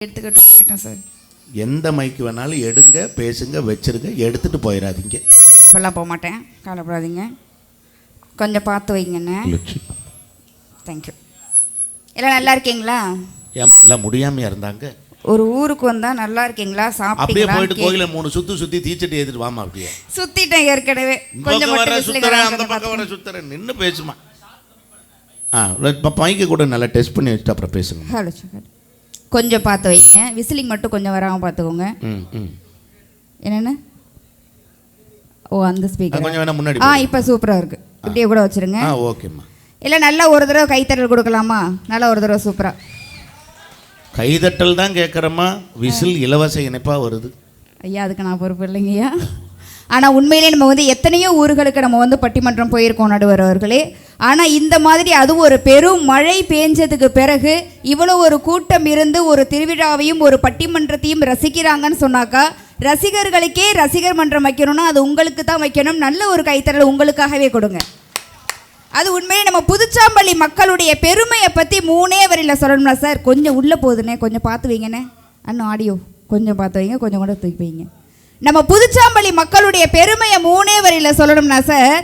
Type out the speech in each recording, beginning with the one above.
எடுத்துக்கிட்டேன் சார். எந்த மைக்கு வேணாலும் எடுங்க, பேசுங்க, வச்சிருங்க, எடுத்துட்டு போயிடாதீங்க. இப்பெல்லாம் போக மாட்டேன், கவலைப்படாதீங்க. கொஞ்சம் பார்த்து வைங்கண்ணே. தேங்க்யூ. எல்லாம் நல்லா இருக்கீங்களா? எல்லாம் முடியாமையா இருந்தாங்க. ஒரு ஊருக்கு வந்தா நல்லா இருக்கீங்களா, அப்படியே சாப்பிட்டீங்களா? போயிட்டு கோயில 3 சுத்தி தீச்சட்டி ஏத்திட்டு வாமா. அப்படியே சுத்திட்டேன் ஏற்கனவே. கொஞ்சம் வர மட்டும் சுத்துறேன், அந்த பக்கம் வர சுத்துறேன், நின்று பேசுமா. மைக்கு கூட நல்லா டெஸ்ட் பண்ணி வச்சுட்டு அப்புறம் பேசுங்க. ஹலோ சார், கொஞ்சம் பார்த்து வைங்க. விசிலிங் மட்டும் கொஞ்சம் வராமல் பார்த்துக்கோங்க. என்னென்ன? ஓ, அந்த ஸ்பீக்கர் கொஞ்சம் வேணா முன்னாடி. இப்போ சூப்பராக இருக்குது. இப்படியே கூட வச்சுருங்க. ஓகேம்மா. இல்லை, நல்லா ஒரு தடவை கைத்தட்டல் கொடுக்கலாமா? நல்லா ஒரு தடவை சூப்பராக. கைதட்டல் தான் கேட்குறோமா, விசில் இலவச இணைப்பாக வருது. ஐயா, அதுக்கு நான் பொறுப்பு இல்லைங்கய்யா. ஆனால் உண்மையிலே நம்ம எத்தனையோ ஊர்களுக்கு நம்ம பட்டிமன்றம் போயிருக்கோம் நடுவர் அவர்களே. ஆனால் இந்த மாதிரி அதுவும் ஒரு பெரும் மழை பேஞ்சதுக்கு பிறகு இவ்வளோ ஒரு கூட்டம் இருந்து ஒரு திருவிழாவையும் ஒரு பட்டிமன்றத்தையும் ரசிக்கிறாங்கன்னு சொன்னாக்கா, ரசிகர்களுக்கே ரசிகர் மன்றம் வைக்கணும்னா அது உங்களுக்கு தான் வைக்கணும். நல்ல ஒரு கைத்தறல் உங்களுக்காகவே கொடுங்க. அது உண்மையிலே நம்ம புதுச்சாம்பள்ளி மக்களுடைய பெருமையை பற்றி 3 வரியில் சொல்லணும்னா சார், கொஞ்சம் உள்ளே போகுதுண்ணே, கொஞ்சம் பார்த்து வைங்கண்ணே. அண்ணன் ஆடியோ கொஞ்சம் பார்த்து வைங்க, கொஞ்சம் கூட தூக்கி வைங்க. நம்ம புதுச்சாம்பள்ளி மக்களுடைய பெருமையை 3 வரியில் சொல்லணும்னா சார்,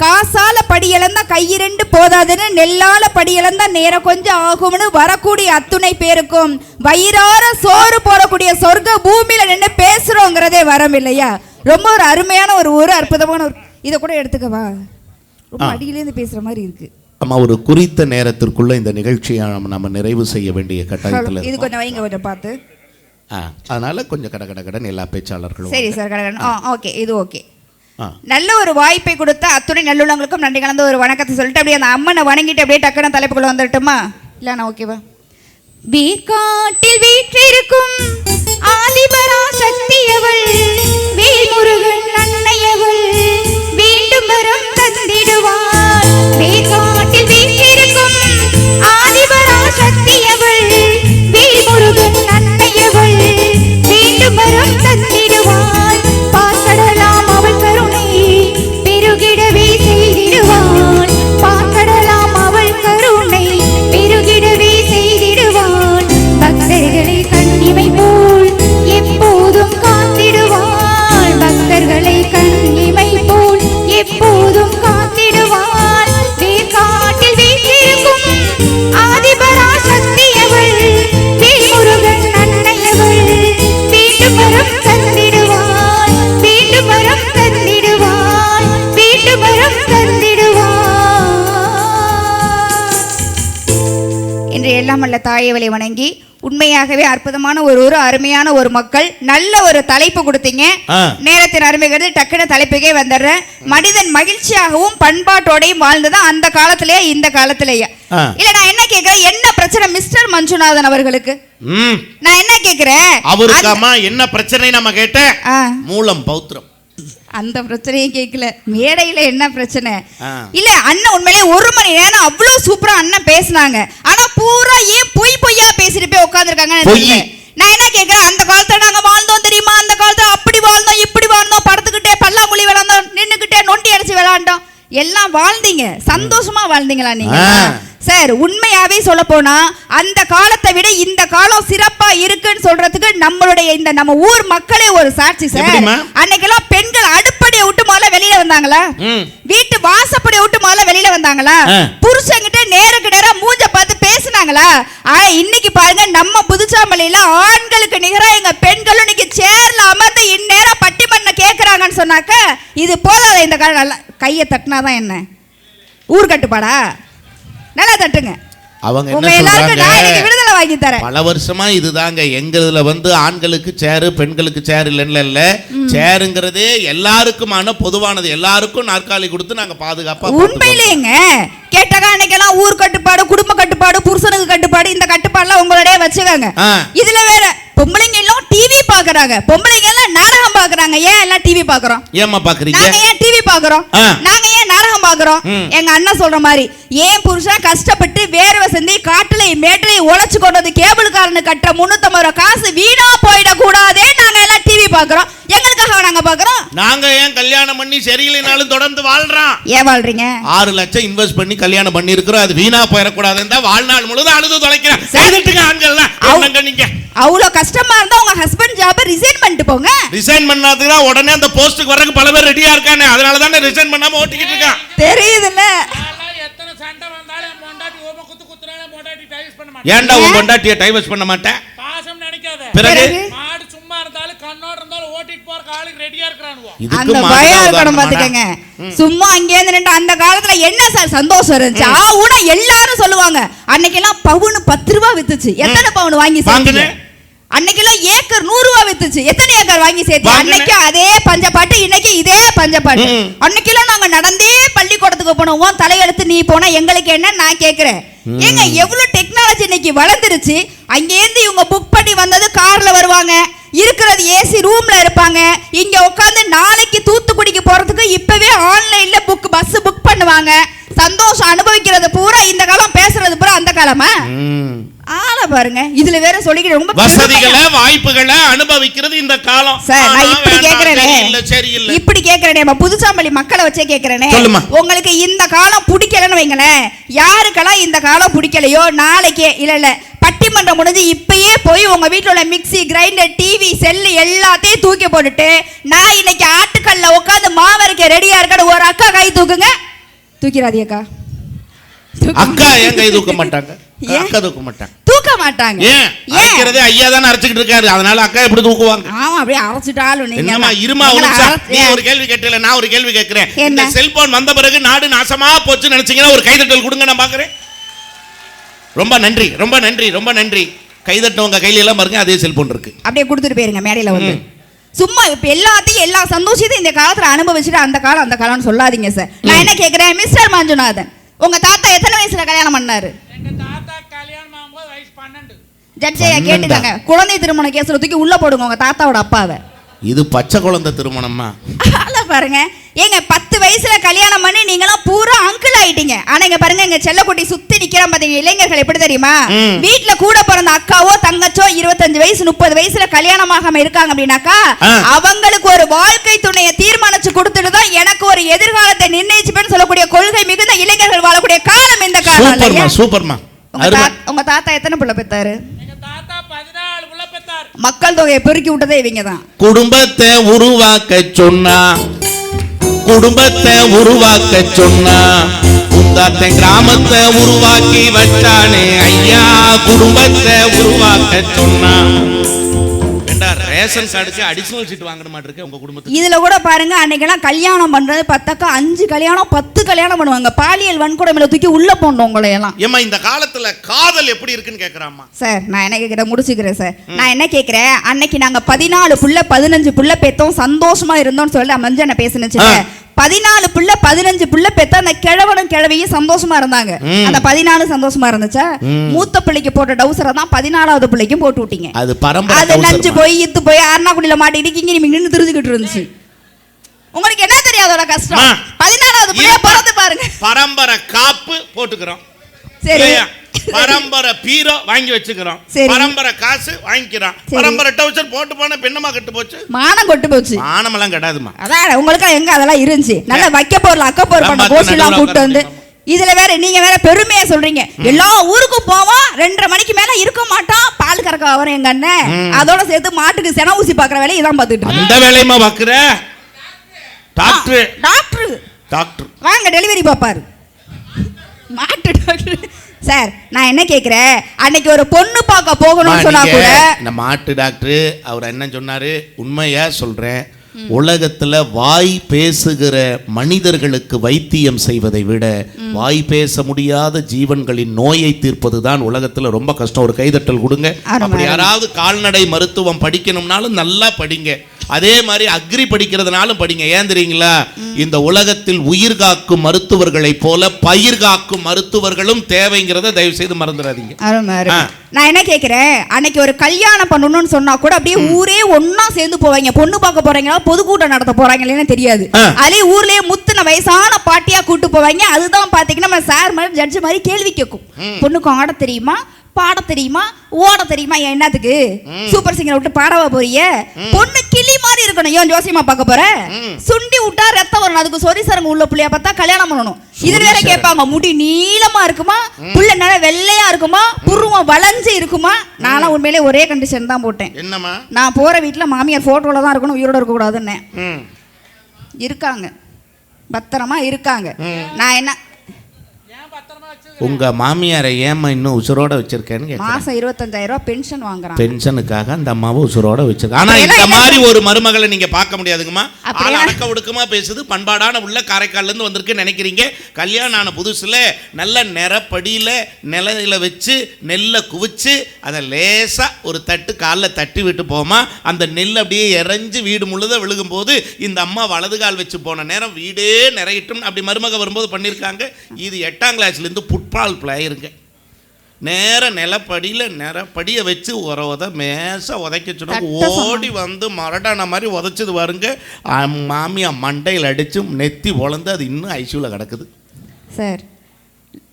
காசால படியிழந்தா கையிரண்டு போதாதுன்னு, நெல்லால படியிழந்தா நேரம் கொஞ்சம் ஆகும்னு வரக்கூடிய அத்துணை பேருக்கும் வயிறார சோறு போடக்கூடிய சொர்க்க பூமியில நின்று பேசுறோங்கிறதே வரம் இல்லையா? ரொம்ப ஒரு அருமையான ஒரு ஊர், அற்புதமான ஒரு. இதை கூட எடுத்துக்கவா, ரொம்ப அடியிலேருந்து பேசுற மாதிரி இருக்கு. ஆமா, ஒரு குறித்த நேரத்திற்குள்ள இந்த நிகழ்ச்சியை நம்ம நிறைவு செய்ய வேண்டிய கட்டாயத்தில். இது கொஞ்சம் வைங்க, கொஞ்சம் பார்த்து. அதனால கொஞ்சம் கடன் எல்லா பேச்சாளர்களும். சரி சார், கடன். ஓகே, இது ஓகே. நல்ல ஒரு வாய்ப்பை கொடுத்த அத்துணை நல்லுள்ளவங்களுக்கும் நன்றி கலந்த ஒரு வணக்கத்தை சொல்லிட்டு அப்படியே அந்த அம்மனை வணங்கிட்டு அப்படியே டக்குனு தலைப்புக்குள்ள வந்துட்டுமா? இல்லை நான் ஓகேவா? வீக்காட்டில் வீற்றிருக்கும் ஆதிபரா சக்தியவள், வேல்முருகன் அன்னையவள், வேண்டும் வரம் தந்திடுவாள். வீக்காட்டில் வீற்றிருக்கும் ஆதிபரா சக்தியவள், வேல்முருகன் அன்னையவள், வேண்டும் வரம் தந்திடுவாள். பார்க்கடலாம் அவள் கருணை பெருகிடவே செய்திடுவாள். பார்க்கடலாம் அவள் கருணை பெருகிடவே செய்திடுவாள். பக்தர்களை கண்ணிமை போல் எப்போதும் காத்திடுவாள். பக்தர்களை கண்ணிமை போல் எப்போதும் காத்திடுவாள். வேர்காட்டில் வீற்றிருக்கும் ஆதிபரா சக்தியவள், வேல்முருகன் அன்னையவள், வேண்டும் வரம் தந்திடுவாள். வேண்டும் வரம் தந்திடுவாள். வேண்டும் வரம் தந்திடுவாள். என்று எல்லாம் அல்ல தாயவளை வணங்கி உண்மையாகவே அற்புதமான ஒரு அருமையான ஒரு மக்கள். நல்ல ஒரு தலைப்பு கொடுத்தீங்க. நேரத்தின் அருமைகிறது டக்குனு தலைப்புக்கே வந்துடுறேன். மனிதன் மகிழ்ச்சியாகவும் பண்பாட்டோடையும் வாழ்ந்துதான் அந்த காலத்திலேயே இந்த காலத்திலேயே. இல்ல, நான் என்ன கேக்குறேன், என்ன பிரச்சனை மிஸ்டர் மஞ்சுநாதன் அவர்களுக்கு? நான் என்ன கேக்குறேன், அவருக்காமா என்ன பிரச்சனை நம்ம கேட்ட மூலம் பௌத்திரம், அந்த பிரச்சனையும் கேட்கல. மேடையில என்ன பிரச்சனை இல்ல. அண்ணன் உண்மையிலே 1 மணி நேரம் அவ்வளவு சூப்பரா அண்ணன் பேசினாங்க. ஆனா பூரா ஏன் பொய்யா பேசிட்டு போய் உட்காந்துருக்காங்க. நான் என்ன கேட்கிறேன், அந்த காலத்துல நாங்க வாழ்ந்தோம் தெரியுமா, அந்த காலத்துல அப்படி வாழ்ந்தோம் இப்படி வாழ்ந்தோம், படுத்துக்கிட்டே பல்லாங்குழி விளாண்டோம், நின்னுக்கிட்டே நொண்டி அடிச்சு விளாண்டோம், எல்லாம் வாழ்ந்தீங்க, சந்தோஷமா வாழ்ந்தீங்களா நீங்க? சார், உண்மையாவே சொல்ல போனா அந்த காலத்தை விட இந்த காலம் சிறப்பா இருக்குன்னு சொல்றதுக்கு நம்மளுடைய இந்த நம்ம ஊர் மக்களே ஒரு சாட்சி சார். அன்னைக்கெல்லாம் பெண்கள் அடுப்படியை விட்டு முதல்ல வெளியில வந்தாங்களா? வீட்டு வாசப்படியை விட்டு முதல்ல வெளியில வந்தாங்களா? புருஷங்கிட்ட நேருக்கு நேரா மூஞ்ச பார்த்து பேசினாங்களா? ஆனா இன்னைக்கு பாருங்க, நம்ம புதுச்சாம்பள்ளியில ஆண்களுக்கு நிகரா எங்க பெண்களும் இன்னைக்கு சேர்ல அமர்ந்து இந்நேரம் பட்டிமன்ற கேட்கறாங்கன்னு சொன்னாக்க இது போதாத. இந்த காலம் நல்லா கையை தட்டினாதான் என்ன ஊர் கட்டுப்பாடா? நல்லா தட்டுங்க. அவங்க என்ன சொல்றாங்க, விடுதலை வாங்கி தரேன். பல வருஷமா இதுதாங்க எங்கதுல ஆண்களுக்கு சேரு பெண்களுக்கு சேர் இல்ல. சேருங்கிறதே எல்லாருக்குமான பொதுவானது. எல்லாருக்கும் நாற்காலி கொடுத்து நாங்க பாதுகாப்பா. உண்மையிலேங்க கேட்டகா அன்னைக்கெல்லாம் ஊர் கட்டுப்பாடு, குடும்ப கட்டுப்பாடு, புருஷனுக்கு கட்டுப்பாடு, இந்த கட்டுப்பாடுலாம் உங்களுடைய வச்சுக்காங்க. இதுல வேற பொம்பளைங்க எல்லாம் டிவி பாக்குறாங்க, பொம்பளைங்க எல்லாம் நாடகம் பாக்குறாங்க. ஏன் எல்லாம் டிவி பாக்குறோம்? ஏமா பாக்குறீங்க? நாங்க ஏன் டிவி பாக்குறோம்? நாங்க ஏன் நாடகம் பாக்குறோம்? எங்க அண்ணன் சொல்ற மாதிரி ஏன் புருஷன் கஷ்டப்பட்டு வேர்வை சிந்தி காட்டுல மேட்டலை உழைச்சு கொண்டது கேபிள் காரனு கட்ட 350 ரூபாய் காசு வீணா போயிட கூடாதே, நாங்க எல்லாம் டிவி டிவி பாக்குறோம், எங்களுக்காக நாங்க பாக்குறோம். நாங்க ஏன் கல்யாணம் பண்ணி சரியில்லைனாலும் தொடர்ந்து வாழ்றோம். ஏன் வாழ்றீங்க? 6 லட்சம் இன்வெஸ்ட் பண்ணி கல்யாணம் பண்ணி இருக்கிறோம். அது வீணா போயிடக்கூடாதுன்னு தான் வாழ்நாள் முழுதும் அழுது தொலைக்கிறேன். நீங்க அவ்வளவு கஷ்டமா இருந்தா உங்க ஹஸ்பண்ட் ஜாப ரிசைன் பண்ணிட்டு போங்க. ரிசைன் பண்ணாதுன்னா உடனே அந்த போஸ்டுக்கு வரக்கு பல பேர் ரெடியா இருக்கானே, அதனால தானே ரிசைன் பண்ணாம ஓட்டிக்கிட்டு இருக்கான். தெரியுதுல்ல. எத்தனை சண்டை வந்தாலும் பொண்டாட்டி ஓம குத்துறானே, பொண்டாட்டி டைவர்ஸ் பண்ண மாட்டேன். ஏன்டா உன் பொண்டாட்டியை டைவர்ஸ் பண்ண மாட்டேன்? பாசம் நினைக்காத. பிறகு மாடு சும்மா இருந்தாலும் கண்ணோட இருந்தாலும் ஓட்டிட்டு போற ஆளுக்கு ரெடியா இருக்கானுவோ. அந்த பயம் இருக்கணும் பாத்துக்கங்க. சும்மா அங்கே இருந்து அந்த காலத்துல என்ன சார் சந்தோஷம் இருந்துச்சு? ஆவுனா எல்லாரும் சொல்லுவாங்க, அன்னைக்கெல்லாம் பவுன் 10 ரூபாய் வித்துச்சு. எத்தனை பவுன் வாங்கி சேர்த்தீங்க? அன்னைக்கெல்லாம் ஏக்கர் 100 ரூபாய் வித்துச்சு. எத்தனை ஏக்கர் வாங்கி சேர்த்தீங்க? அன்னைக்கு அதே பஞ்சப்பாட்டு, இன்னைக்கு இதே பஞ்சப்பாட்டு. அன்னைக்கெல்லாம் நாங்க நடந்தே பள்ளிக்கூடத்துக்கு போனோம். தலையெடுத்து நீ போனா எங்களுக்கு என்ன நான் கேக்குறேன். ஏங்க எவ்வளவு டெக்னாலஜி இன்னைக்கு வளர்ந்துருச்சு. அங்கேருந்து இவங்க புக் பண்ணி வந்தது கார்ல வருவாங்க, இருக்கிறது ஏசி ரூம்ல இருப்பாங்க. இங்க உட்காந்து நாளைக்கு தூத்துக்குடிக்கு போறதுக்கு இப்பவே ஆன்லைன்ல பஸ் புக் பண்ணுவாங்க. சந்தோஷம் அனுபவிக்கிறது பூரா இந்த காலம், பேசுறது பூரா அந்த காலமா? ஆள பாருங்க. இதுல வேற சொல்லிக்கிட்டு ரொம்ப வசதிகளை வாய்ப்புகளை அனுபவிக்கிறது இந்த காலம். சார் நான் இப்படி கேக்குறேனே, இல்ல சரி இல்ல இப்படி கேக்குறேனே, நம்ம புதுச்சாம்பள்ளி மக்களை வச்சே கேக்குறேனே. உங்களுக்கு இந்த காலம் பிடிக்கலன்னு வைங்களேன், யாருக்கெல்லாம் இந்த காலம் பிடிக்கலையோ நாளைக்கே இல்ல பட்டிமன்றம் முடிஞ்சு இப்பயே போய் உங்க வீட்டுல உள்ள மிக்ஸி, கிரைண்டர், டிவி, செல்லு எல்லாத்தையும் தூக்கி போட்டுட்டு நான் இன்னைக்கு ஆட்டுக்கல்ல உட்காந்து மாவரைக்க ரெடியா இருக்கேன்னு ஒரு அக்கா கை தூக்குங்க. தூக்கிறாதி அக்கா. அக்கா ஏன் கை தூக்க மாட்டாங்க? அக்கா தூக்க மாட்டாங்க. தூக்க மாட்டாங்க. ஏன்? அரைக்கிறதே ஐயா தானே அரைச்சிட்டு இருக்காரு, அதனால அக்கா எப்படி தூக்குவாங்க? ஆமா, அப்படியே அரைச்சிட்டாலும் நீங்க என்னமா இருமா ஒரு நிமிஷம். நீ ஒரு கேள்வி கேட்டல, நான் ஒரு கேள்வி கேட்கிறேன். இந்த செல்போன் வந்த பிறகு நாடு நாசமா போச்சு நினைச்சீங்கன்னா ஒரு கைதட்டல் கொடுங்க, நான் பாக்குறேன். ரொம்ப நன்றி, ரொம்ப நன்றி, ரொம்ப நன்றி. கைதட்டவங்க கையில எல்லாம் பாருங்க அதே செல்போன் இருக்கு. அப்படியே கொடுத்துட்டு போயிருங்க மேடையில வந்து. சும்மா இப்ப எல்லாத்தையும் எல்லா சந்தோஷத்தையும் இந்த காலத்துல அனுபவிச்சுட்டு அந்த காலம்னு சொல்லாதீங்க சார். நான் என்ன கேக்குறேன், மிஸ்டர் மஞ்சுநாதன், உங்க தாத்தா எத்தனை வயசுல கல்யாணம் பண்ணாரு? எங்க தாத்தா கல்யாணம் ஆகும்போது வயசு 12. ஜட்ஜையா கேட்டுட்டாங்க, குழந்தை திருமண கேஸ்ல தூக்கி உள்ள போடுங்க உங்க தாத்தாவோட அப்பாவை. இது பச்சை குழந்தை திருமணமா? பாருங்க ஏங்க, 10 வயசுல கல்யாணம் பண்ணி நீங்களாம் பூரா அங்கிள் ஆயிட்டீங்க. ஆனா இங்க பாருங்க, எங்க செல்லக்குட்டி சுத்தி நிக்கிறான் பாத்தீங்க, இளைஞர்கள் எப்படி தெரியுமா? வீட்டுல கூட பிறந்த அக்காவோ தங்கச்சோ 25 வயசு 30 வயசுல கல்யாணம் ஆகாம இருக்காங்க அப்படின்னாக்கா, அவங்களுக்கு ஒரு வாழ்க்கை துணையை தீர்மானிச்சு கொடுத்துட்டு தான் எனக்கு ஒரு எதிர்காலத்தை நிர்ணயிச்சுப்பேன்னு சொல்லக்கூடிய கொள்கை மிகுந்த இளைஞர்கள் வாழக்கூடிய காலம் இந்த காலம். சூப்பர்மா. உங்க தாத்தா எத்தனை பிள்ளை பெத்தாரு? எங்க தாத்தா 14 புள்ள பெத்தார். மக்கள் தொகையை பெருக்கி விட்டதே இவங்க தான். குடும்பத்தை உருவாக்க சொன்னா, குடும்பத்தை உருவாக்க சொன்னா, உந்தாத்த கிராமத்தை உருவாக்கி வச்சானே ஐயா, குடும்பத்தை உருவாக்க சொன்னா. ரேஷன் கார்டுக்கு அடிஷனல் சீட் வாங்க மாட்டிருக்கேன் உங்க குடும்பத்துக்கு. இதுல கூட பாருங்க, அன்னைக்கெல்லாம் கல்யாணம் பண்றது 5 கல்யாணம் 10 கல்யாணம் பண்ணுவாங்க. பாலியல் வன்கொடுமையில தூக்கி உள்ள போனோம் உங்களை எல்லாம். ஏமா இந்த காலத்துல காதல் எப்படி இருக்குன்னு கேக்குறாமா சார்? நான் என்ன கேக்குறேன், முடிச்சுக்கிறேன் சார். நான் என்ன கேக்குறேன், அன்னைக்கு நாங்க 14 புள்ள 15 புள்ள பெத்தோம், சந்தோஷமா இருந்தோம்னு சொல்லி மஞ்சனை பேசுனுச்சு. 14 புள்ள 15 புள்ள பெத்த அந்த கிழவனும் கிழவியும் சந்தோஷமா இருந்தாங்க. அந்த 14 சந்தோஷமா இருந்துச்சா? மூத்த பிள்ளைக்கு போட்ட டவுசரை தான் 14வது பிள்ளைக்கும் போட்டு விட்டீங்க. அது நஞ்சு போய் இத்து போய் அருணாக்குடியில மாட்டிட்டு இங்க நீங்க நின்று தெரிஞ்சுக்கிட்டு இருந்துச்சு. உங்களுக்கு என்ன தெரியாதோட கஷ்டம்? 14வது பிள்ளைய பிறந்து பாருங்க. பரம்பரை காப்பு போட்டுக்கிறோம், சரி. பரம்பரை பீரோ வாங்கி வச்சுக்கிறோம், பரம்பரை காசு வாங்கிக்கிறோம், பரம்பரை டவுசர் போட்டு போன பெண்ணமா கட்டு போச்சு, மானம் கொட்டு போச்சு. மானம் எல்லாம் கெடாதுமா. அதான் உங்களுக்கு எங்க அதெல்லாம் இருந்துச்சு? நல்லா வைக்க போறல அக்க போர் பண்ண கோஷி எல்லாம் கூட்டு வந்து இதுல வேற நீங்க வேற பெருமையா சொல்றீங்க. எல்லா ஊருக்கும் போவோம், 2:30 மணிக்கு மேல இருக்க மாட்டோம், பால் கறக்க வரும் எங்க அண்ணன், அதோட சேர்த்து மாட்டுக்கு சென ஊசி பாக்குற வேலையை இதான் பாத்துட்டு. அந்த வேலையுமா பாக்குற? டாக்டர் டாக்டர் டாக்டர் வாங்க டெலிவரி பாப்பாரு, மாட்டு டாக்டர். சார் நான் என்ன கேக்குறேன், அன்னைக்கு ஒரு பொண்ணு பார்க்க போகணும்னு சொன்னா கூட இந்த மாட்டு டாக்டர் அவர் என்ன சொன்னாரு? உண்மையா சொல்றேன், உலகத்துல வாய் பேசுகிற மனிதர்களுக்கு வைத்தியம் செய்வதை விட வாய் பேச முடியாத ஜீவன்களின் நோயை தீர்ப்பதுதான் உலகத்துல ரொம்ப கஷ்டம். ஒரு கைதட்டல் கொடுங்க. அப்படி யாராவது கால்நடை மருத்துவம் படிக்கணும்னாலும் நல்லா படிங்க, அதே மாதிரி அக்ரி படிக்கிறதுனாலும் படிங்க. ஏன் தெரியுங்களா? இந்த உலகத்தில் உயிர் காக்கும் மருத்துவர்களை போல பயிர் காக்கும் மருத்துவர்களும் தேவைங்கிறத தயவு செய்து மறந்துடாதீங்க. நான் என்ன கேக்குறேன், அன்னைக்கு ஒரு கல்யாணம் பண்ணணும்னு சொன்னா கூட அப்படியே ஊரே ஒன்னா சேர்ந்து போவாங்க. பொண்ணு பார்க்க போறாங்களா பொதுக்கூட்டம் நடத்த போறாங்களேன்னு தெரியாது. அதே ஊர்லயே முத்துன வயசான பாட்டியா கூட்டு போவாங்க. அதுதான் பாத்தீங்கன்னா நம்ம சார் மாதிரி ஜட்ஜ் மாதிரி கேள்வி கேட்கும். பொண்ணுக்கு ஆட தெரியுமா, பாட தெரியுமா, ஓட தெரியுமா? என்னத்துக்கு சூப்பர் சிங்கரை விட்டு பாடவா போறிய? பொண்ணு கிளி மாதிரி இருக்கணும். ஏன் ஜோசியமா பார்க்க போற? சுண்டி விட்டா ரத்தம் வரணும். அதுக்கு சொரி சரங்கு உள்ள புள்ளைய பார்த்தா கல்யாணம் பண்ணணும். இது வேற கேட்பாங்க, முடி நீளமா இருக்குமா, புள்ள நல்ல வெள்ளையா இருக்குமா, புருவம் வளைஞ்சு இருக்குமா? நானும் உண்மையிலே ஒரே கண்டிஷன் தான் போட்டேன். என்னம்மா? நான் போற வீட்டுல மாமியார் போட்டோல தான் இருக்கணும், உயிரோட இருக்க கூடாதுன்னு. இருக்காங்க, பத்திரமா இருக்காங்க. நான் என்ன உங்க மாமியாரை ஏமா இன்னும் உசுரோட வச்சிருக்கேன்னு கேட்கிறேன். மாசம் 25,000 ரூபாய் பென்ஷன் வாங்குறாங்க. பென்ஷனுக்காக அந்த அம்மாவை உசுரோட வச்சிருக்க. ஆனா இந்த மாதிரி ஒரு மருமகளை நீங்க பார்க்க முடியாதுங்கம்மா. ஆள் அடக்க ஒடுக்கமா பேசுது, பண்பாடான உள்ள காரைக்கால்ல இருந்து வந்திருக்கு நினைக்கிறீங்க. கல்யாணம் ஆன புதுசுல நல்ல நிறப்படியில நிலையில வச்சு நெல்லை குவிச்சு அதை லேசா ஒரு தட்டு காலில் தட்டி விட்டு போமா, அந்த நெல் அப்படியே இறைஞ்சு வீடு முழுத விழுகும் போது இந்த அம்மா வலது கால் வச்சு போன நேரம் வீடே நிறையிட்டும் அப்படி மருமக வரும்போது பண்ணியிருக்காங்க. இது 8ஆம் கிளாஸ்ல இருந்து ஃபுட்பால் பிளேயருங்க. நேர நிலப்படியில் நிறப்படியை வச்சு மேச உதைக்க சொன்னா ஓடி வந்து மரடான மாதிரி உதைச்சது வருங்க. மாமியா மண்டையில் அடித்து நெத்தி பொழந்து அது இன்னும் ஐசியூவில் கிடக்குது. சார்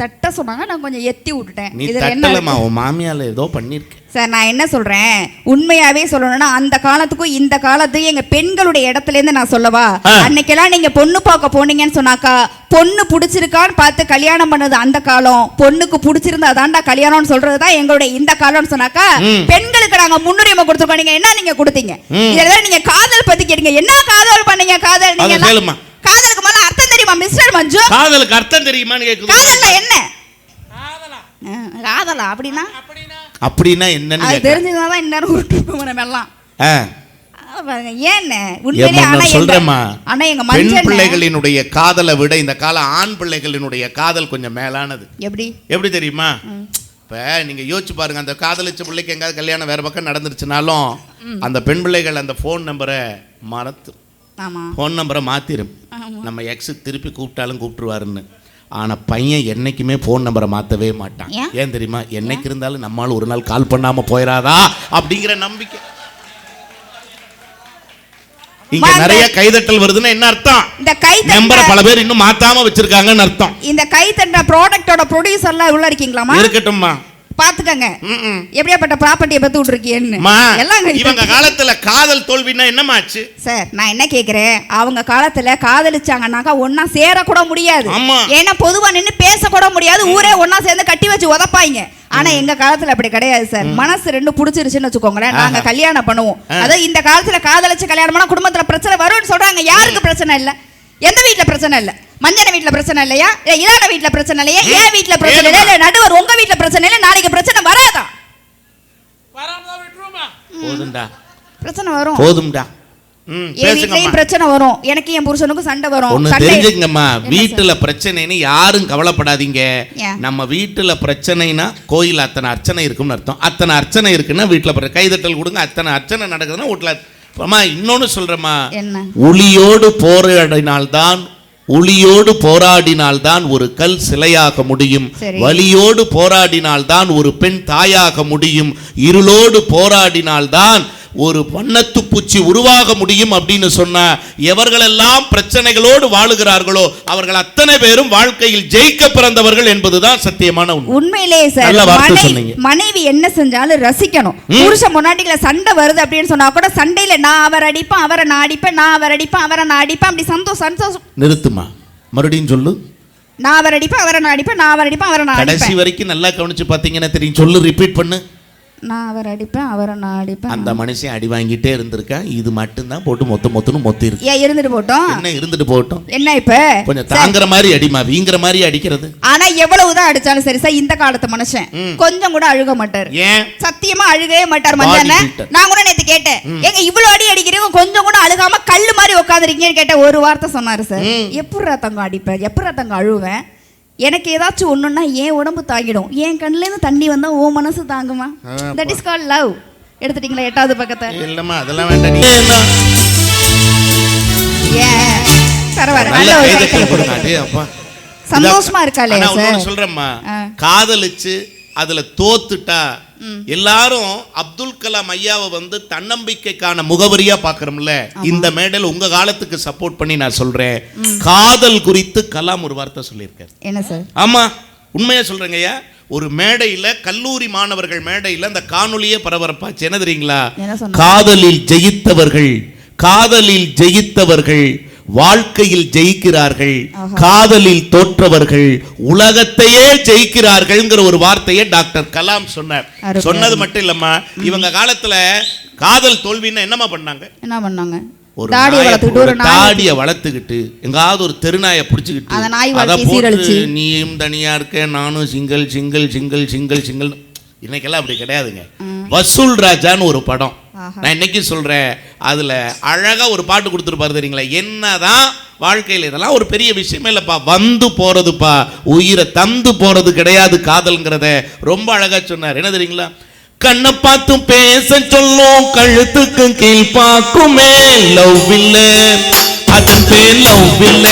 தட்ட சொன்னாங்க, நான் கொஞ்சம் எத்தி விட்டுட்டேன். நீ தட்டலமா, உன் மாமியால ஏதோ பண்ணிருக்க. சார் நான் என்ன சொல்றேன், உண்மையாவே சொல்லணும்னா அந்த காலத்துக்கும் இந்த காலத்துக்கும் எங்க பெண்களுடைய இடத்துல இருந்து நான் சொல்லவா, அன்னைக்கெல்லாம் நீங்க பொண்ணு பார்க்க போனீங்கன்னு சொன்னாக்கா பொண்ணு பிடிச்சிருக்கான்னு பார்த்து கல்யாணம் பண்ணது அந்த காலம், பொண்ணுக்கு பிடிச்சிருந்தா தாண்டா கல்யாணம்னு சொல்றதுதான் எங்களுடைய இந்த காலம்னு சொன்னாக்கா பெண்களுக்கு நாங்க முன்னுரிமை கொடுத்துருக்கோம். நீங்க என்ன நீங்க கொடுத்தீங்க? இதெல்லாம் நீங்க காதல் பத்தி கேட்டீங்க. என்ன காதல் பண்ணீங்க? காதல் நீங்க காதலுக்கு மேல அர்த்தம் தெரியுமா மிஸ்டர் மஞ்சு? காதலுக்கு அர்த்தம் தெரியுமான்னு கேக்குது. காதல்னா என்ன? காதலா அப்படின்னா அப்படின்னா என்னன்னு அது தெரிஞ்சதுதான் இந்நேரம் விட்டுருப்போம் நம்ம எல்லாம். பெண் பிள்ளைகளினுடைய காதலை விட இந்த கால ஆண் பிள்ளைகளினுடைய காதல் கொஞ்சம் மேலானது. எப்படி தெரியுமா? இப்ப நீங்க யோசிச்சு பாருங்க, அந்த காதலிச்ச பிள்ளைக்கு எங்காவது கல்யாணம் வேற பக்கம் நடந்துருச்சுனாலும் அந்த பெண் பிள்ளைகள் அந்த போன் நம்பரை மாத்திரும். நம்ம எக்ஸ் திருப்பி கூப்பிட்டாலும் கூப்பிட்டுருவாருன்னு. ஆனா பையன் என்னைக்குமே போன் நம்பரை மாத்தவே மாட்டான். ஏன் தெரியுமா? என்னைக்கு இருந்தாலும் நம்மால் ஒரு நாள் கால் பண்ணாம போயிடாதா அப்படிங்கிற நம்பிக்கை. இங்க நிறைய கைதட்டல் வருதுன்னா என்ன அர்த்தம்? இந்த நம்பரை பல பேர் இன்னும் மாத்தாம வச்சிருக்காங்கன்னு அர்த்தம். இந்த கைதட்ட ப்ராடக்ட்டோட ப்ரொடியூசர்லாம் உள்ள இருக்கீங்களாமா? இருக்கட்டும்மா, பாத்துக்கங்க எப்படியாப்பட்ட ப்ராப்பர்ட்டியை பத்தி விட்டுருக்கீன்னு. இவங்க காலத்துல காதல் தோல்வின்னா என்னமாச்சு சார்? நான் என்ன கேக்குறேன், அவங்க காலத்துல காதலிச்சாங்கன்னாக்கா ஒன்னா சேர கூட முடியாது. ஏன்னா பொதுவா நின்று பேச கூட முடியாது, ஊரே ஒன்னா சேர்ந்து கட்டி வச்சு உதப்பாங்க. ஆனா எங்க காலத்துல அப்படி கிடையாது சார். மனசு ரெண்டு புடிச்சிருச்சுன்னு வச்சுக்கோங்களேன், நாங்க கல்யாணம் பண்ணுவோம். அதாவது இந்த காலத்துல காதலிச்சு கல்யாணம் பண்ணா குடும்பத்துல பிரச்சனை வரும்னு சொல்றாங்க. யாருக்கு பிரச்சனை இல்ல? எந்த வீட்டுல பிரச்சனை இல்ல? மஞ்சன வீட்டுல பிரச்சனை இல்லையா? இளான வீட்டுல பிரச்சனை இல்லையா? ஏன் வீட்டுல பிரச்சனை இல்ல? நடுவர் உங்க வீட்டுல பிரச்சனை இல்ல? நாளைக்கு பிரச்சனை வராதா? போதும்டா, பிரச்சனை வரும். போதும்டா. பிரச்சனை வரும். எனக்கு என் புருஷனுக்கும் சண்டை வரும். ஒண்ணு தெரிஞ்சுங்கம்மா, வீட்டுல பிரச்சனைன்னு யாரும் கவலைப்படாதீங்க. நம்ம வீட்டுல பிரச்சனைனா கோயில் அத்தனை அர்ச்சனை இருக்கும்னு அர்த்தம். அத்தனை அர்ச்சனை இருக்குன்னா வீட்டுல கைதட்டல் கொடுங்க. அத்தனை அர்ச்சனை நடக்குதுன்னா வீட்டுல. இன்னொன்னு சொல்றேம்மா, ஒளியோடு போராடினால்தான் ஒரு கல் சிலையாக முடியும். வலியோடு போராடினால்தான் ஒரு பெண் தாயாக முடியும். இருளோடு போராடினால்தான் ஒரு வண்ணத்து பூச்சி உருவாக முடியும் அப்படின்னு சொன்னா, எவர்களெல்லாம் பிரச்சனைகளோடு வாழுகிறார்களோ அவர்கள் அத்தனை பேரும் வாழ்க்கையில் ஜெயிக்க பிறந்தவர்கள் என்பதுதான் சத்தியமான உண்மை. உண்மையிலேயே சார், மனைவி என்ன செஞ்சாலும் ரசிக்கணும். புருஷன் முன்னாடில சண்டை வருது அப்படின்னு சொன்னா கூட சண்டையில நான் அவர் அடிப்பேன், அவரை நான் அடிப்பேன், நான் அவர் அடிப்பேன், அவரை நான் அடிப்பேன், அப்படி சந்தோஷம். நிறுத்துமா, மறுபடியும் சொல்லு. நான் அவர் அடிப்பேன், அவரை நான் அடிப்பேன், நான் அவர் அடிப்பேன், அவரை நான் அடிப்பேன். கடைசி வரைக்கும் நல்லா கவனிச்சு பாத்தீங்கன்னா தெரியும். சொல்லு, ரிப்பீட் பண்ணு. நான் அவர் அடிப்பேன், அவரை நான் அடிப்பேன். அந்த மனுஷன் அடி வாங்கிட்டே இருந்திருக்கான். இது மட்டும்தான் போட்டு மொத்தம்னு மொத்தி இருக்கு. ஏன் இருந்துட்டு போட்டோம்? என்ன இருந்துட்டு போட்டோம்? என்ன இப்ப கொஞ்சம் தாங்குற மாதிரி அடிமா, வீங்குற மாதிரி அடிக்கிறது. ஆனா எவ்வளவுதான் அடிச்சாலும் சரி சார், இந்த காலத்து மனுஷன் கொஞ்சம் கூட அழுக மாட்டார். ஏன்? சத்தியமா அழுகவே மாட்டார். மஞ்சள் நான் கூட நேத்து கேட்டேன், எங்க இவ்வளவு அடி அடிக்கிறீங்க கொஞ்சம் கூட அழுகாம கல்லு மாதிரி உட்காந்துருக்கீங்கன்னு கேட்ட ஒரு வார்த்தை சொன்னாரு சார். எப்படா தங்கம் அடிப்பேன், எப்படா தங்கம் அழுவேன்? எனக்கு ஏதாச்சும் ஒண்ணுன்னா என் உடம்பு தாங்கிடும். என் கண்ணுல இருந்து தண்ணி வந்தா ஓ மனசு தாங்குமா? That is called love. எடுத்துட்டீங்களா 8வது பக்கத்தை? இல்லம்மா, அதெல்லாம் வேண்டாம். நீ என்ன சந்தோஷமா இருக்காளே சார். சொல்றேம்மா, காதலிச்சு அதுல தோத்துட்டா எல்லாரும் அப்துல் கலாம் ஐயாவை வந்து தன்னம்பிக்கைக்கான முகவரியா பாக்குறோம்ல. இந்த மேடையில் உங்க காலத்துக்கு சப்போர்ட் பண்ணி நான் சொல்றேன், காதல் குறித்து கலாம் ஒரு வார்த்தை சொல்லியிருக்காரு. என்ன சார்? ஆமா, உண்மையா சொல்றேங்க ஐயா. ஒரு மேடையில கல்லூரி மாணவர்கள் மேடையில அந்த காணொளியே பரபரப்பாச்சு. என்ன தெரியுங்களா? என்ன சொன்னாங்க? காதலில் ஜெயித்தவர்கள் வாழ்க்கையில் ஜெயிக்கிறார்கள், காதலில் தோற்றவர்கள் உலகத்தையே ஜெயிக்கிறார்கள்ங்கிற ஒரு வார்த்தையை டாக்டர் கலாம் சொன்னார். சொன்னது மட்டும் இல்லம்மா, இவங்க காலத்துல காதல் தோல்வின்னா என்ன பண்ணாங்க? ஒரு தாடியை வளர்த்துக்கிட்டு எங்காவது ஒரு தெருநாயை பிடிச்சிக்கிட்டு நீயும் தனியா இருக்க, நானும் single single single single single. இன்னைக்கெல்லாம் அப்படி கிடையாதுங்க. வசூல் ராஜான்னு ஒரு படம் நான் இன்னைக்கு சொல்றேன், அதுல அழகா ஒரு பாட்டு கொடுத்துருப்பாரு தெரியுங்களா? என்னதான் வாழ்க்கையில் இதெல்லாம் ஒரு பெரிய விஷயமே இல்லப்பா, வந்து போறதுப்பா, உயிரை தந்து போறது கிடையாது காதல்ங்கிறத ரொம்ப அழகா சொன்னார். என்ன தெரியுங்களா? கண்ணை பார்த்தும் பேச சொல்லும், கழுத்துக்கு கீழ் பார்க்குமே லவ் இல்ல, அதன் பேர் லவ் இல்ல.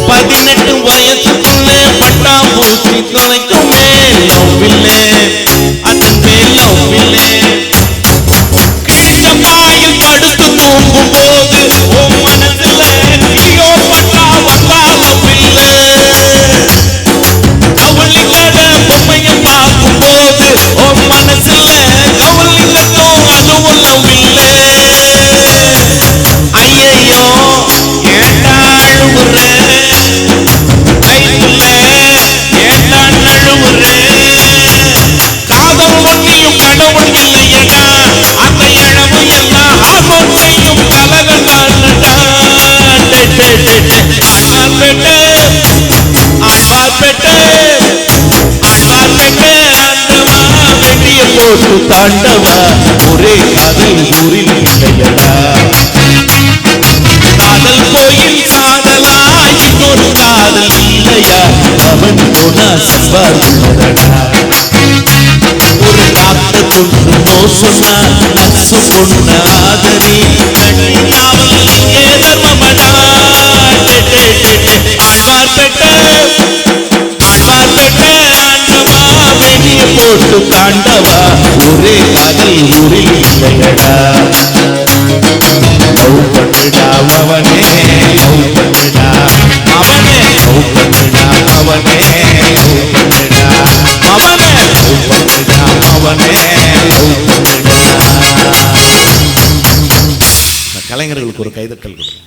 18 வயசுக்குள்ள பட்டாம்பூச்சி தொலைக்குமே லவ் இல்ல, அதன் பேர் லவ் இல்ல. கிழிச்ச பாயில் படுத்து தூங்கும் போது உன் மனசுல ஐயோ பட்டா வந்தா லவ் இல்ல. கவலி கதை பொம்மைய பார்க்கும் போது உன் மனசுல கவலி கத்தோம், அதுவும் லவ் இல்ல. ஐயையோ ஏண்டா அழுவுற, லைஃப்ல ஏண்டா நழுவுற, காதல் ஒன்னியும் கடவுள் இல்லையடா, அந்த இழவு எல்லாம் ஹார்மோன் செய்யும் கலகண்டானடா. போட்டு தாண்டவா ஒரே காதல் ஊரில் இல்லையடா. காதல் கோயில் காதலா, இன்னொரு காதல் இல்லையா, அவன் போனா சவால் உள்ளடா. ஒரு டாக்டர் கொண்டு நோ சொன்னா, நர்சு கொண்ட ஆதரி, நாவல் இங்கே தர்மமடா. போட்டு தாண்டவா ஒரே காதல் ஊரில் இல்லையடா. லவ் பண்ணுடா அவனே, லவ் பண்ணுடா அவனே, லவ் பண்ணுடா அவனே, லவ் பண்ணுடா அவனே, லவ் பண்ணுடா அவனே, லவ் பண்ணுடா. கலைஞர்களுக்கு ஒரு கைதட்டல் கொடுங்க.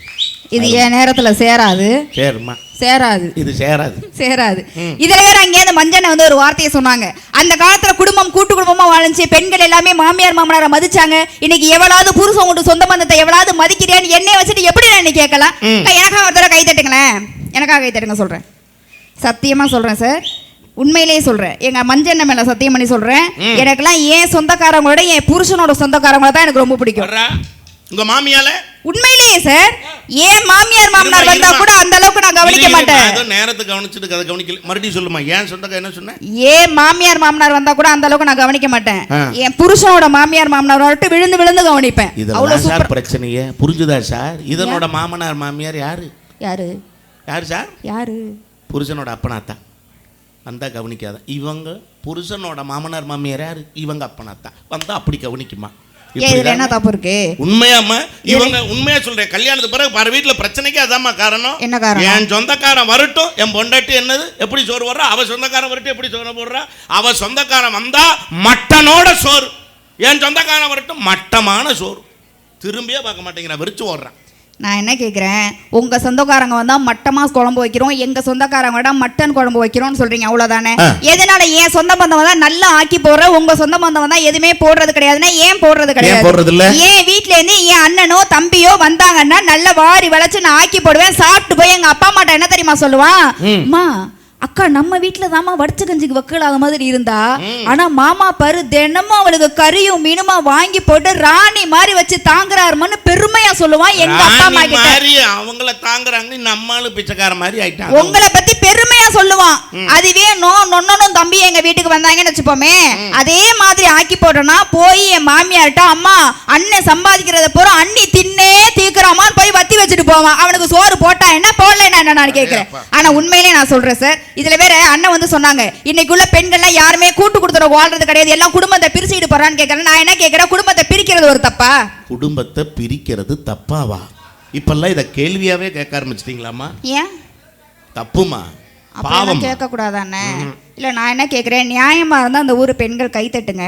இது என் நேரத்துல சேராது. சேருமா? சேராது. இது சேராது. இதுல வேற அங்கேருந்து மஞ்சனை வந்து ஒரு வார்த்தையை சொன்னாங்க. அந்த காலத்துல குடும்பம் கூட்டு குடும்பமா வாழ்ந்துச்சு, பெண்கள் எல்லாமே மாமியார் மாமனாரை மதிச்சாங்க. இன்னைக்கு எவ்வளவு புருஷன் கொண்டு சொந்த பந்தத்தை எவ்வளவு மதிக்கிறேன்னு என்னை வச்சுட்டு எப்படி நான் கேட்கலாம்? எனக்காக ஒரு தடவை கை தட்டுங்களேன், எனக்காக கை தட்டுங்க சொல்றேன். சத்தியமா சொல்றேன் சார், உண்மையிலேயே சொல்றேன், எங்க மஞ்சள் மேல சத்தியம் பண்ணி சொல்றேன். எனக்கெல்லாம் என் சொந்தக்காரங்களோட என் புருஷனோட சொந்தக்காரங்களோட தான் எனக்கு ரொம்ப பிடிக்கும். உங்க மாமியால உண்மையிலேயே சார், ஏன் மாமியார் மாமனார் வந்தா கூட அந்த அளவுக்கு நான் கவனிக்க மாட்டேன். ஏதோ நேரத்துக்கு கவனிச்சிட்டு அதை கவனிக்கல. மறுபடியும் சொல்லுமா, ஏன் சொந்தக்கார என்ன சொன்ன? ஏன் மாமியார் மாமனார் வந்தா கூட அந்த அளவுக்கு நான் கவனிக்க மாட்டேன். என் புருஷனோட மாமியார் மாமனார் விட்டு விழுந்து விழுந்து கவனிப்பேன். அவ்வளவு சார் பிரச்சனையே புரிஞ்சுதா சார்? இதனோட மாமனார் மாமியார் யாரு? யாரு யாரு சார்? யாரு? புருஷனோட அப்பனாத்தா வந்தா கவனிக்காத. இவங்க புருஷனோட மாமனார் மாமியார் யாரு? இவங்க அப்பனாத்தா வந்தா அப்படி கவனிக்குமா? என்ன தப்பு இருக்கு? உண்மையாமா? இவங்க உண்மையா சொல்றேன், கல்யாணத்துக்கு பிறகு பாரு வீட்டுல பிரச்சனைக்கு அதாம்மா காரணம். என்ன காரணம்? என் சொந்தக்காரன் வரட்டும், என் பொண்டாட்டி என்னது எப்படி சோறு போடுறா, அவ சொந்தக்காரன் வரட்டும் எப்படி சோறு போடுறா, அவ சொந்தக்காரன் வந்தா மட்டனோட சோறு, என் சொந்தக்காரன் வரட்டும் மட்டமான சோறு. திரும்பியே பார்க்க மாட்டேங்கிறான், வெறிச்சு ஓடுறான். நான் என்ன கேட்குறேன், உங்க சொந்தக்காரங்க வந்தா மட்டமா குழம்பு வைக்கிறோம், எங்க சொந்தக்காரங்க விட மட்டன் குழம்பு வைக்கிறோம்னு சொல்றீங்க, அவ்வளவுதானே? எதனால என் சொந்த பந்தம் வந்தா நல்லா ஆக்கி போடுற, உங்க சொந்த பந்தம் வந்தா எதுவுமே போடுறது கிடையாதுன்னா ஏன் போடுறது கிடையாது? ஏன் வீட்டுல இருந்து என் அண்ணனோ தம்பியோ வந்தாங்கன்னா நல்லா வாரி வளைச்சு நான் ஆக்கி போடுவேன். சாப்பிட்டு போய் எங்க அப்பா அம்மாட்ட என்ன தெரியுமா சொல்லுவான்? அம்மா அக்கா நம்ம வீட்டுல தாமா வடிச்ச கஞ்சிக்கு வக்கலாத மாதிரி இருந்தா, ஆனா மாமா பாரு தினமும் அவளுக்கு கறியும் மீனுமா வாங்கி போட்டு ராணி மாதிரி வச்சு தாங்குறாருமான்னு பெருமையா சொல்லுவான் எங்க அப்பா அம்மா கிட்ட. அவங்கள தாங்குறாங்க, நம்மால பிச்சைக்கார மாதிரி ஆயிட்டாங்க. உங்களை பத்தி பெருமையா சொல்லுவான். அதுவே நொன்னனும் தம்பி எங்க வீட்டுக்கு வந்தாங்கன்னு வச்சுப்போமே, அதே மாதிரி ஆக்கி போட்டோம்னா போய் என் மாமியார்ட்ட அம்மா அண்ணன் சம்பாதிக்கிறத போற அண்ணி தின்னே தீக்குறாமா போய் வத்தி வச்சுட்டு போவான். அவனுக்கு சோறு போட்டா என்ன போடல என்ன நான் கேட்கிறேன். ஆனா உண்மையிலே நான் சொல்றேன் சார், இதுல வேற அண்ணன் வந்து சொன்னாங்க இன்னைக்குள்ள பெண்கள்லாம் யாருமே கூட்டு குடுத்தற வாழ்றது கிடையாது, எல்லாம் குடும்பத்தை பிரிச்சுட்டு போறான்னு கேக்குறேன். நான் என்ன கேக்குறேன், குடும்பத்தை பிரிக்கிறது ஒரு தப்பா? குடும்பத்தை பிரிக்கிறது தப்பாவா? இப்பெல்லாம் இத கேள்வியாவே கேட்க ஆரம்பிச்சிட்டீங்களாமா? ஏன் தப்புமா? அப்ப கேட்க கூடாதானே? இல்ல நான் என்ன கேக்குறேன், நியாயமா இருந்தா அந்த ஊர் பெண்கள் கை தட்டுங்க.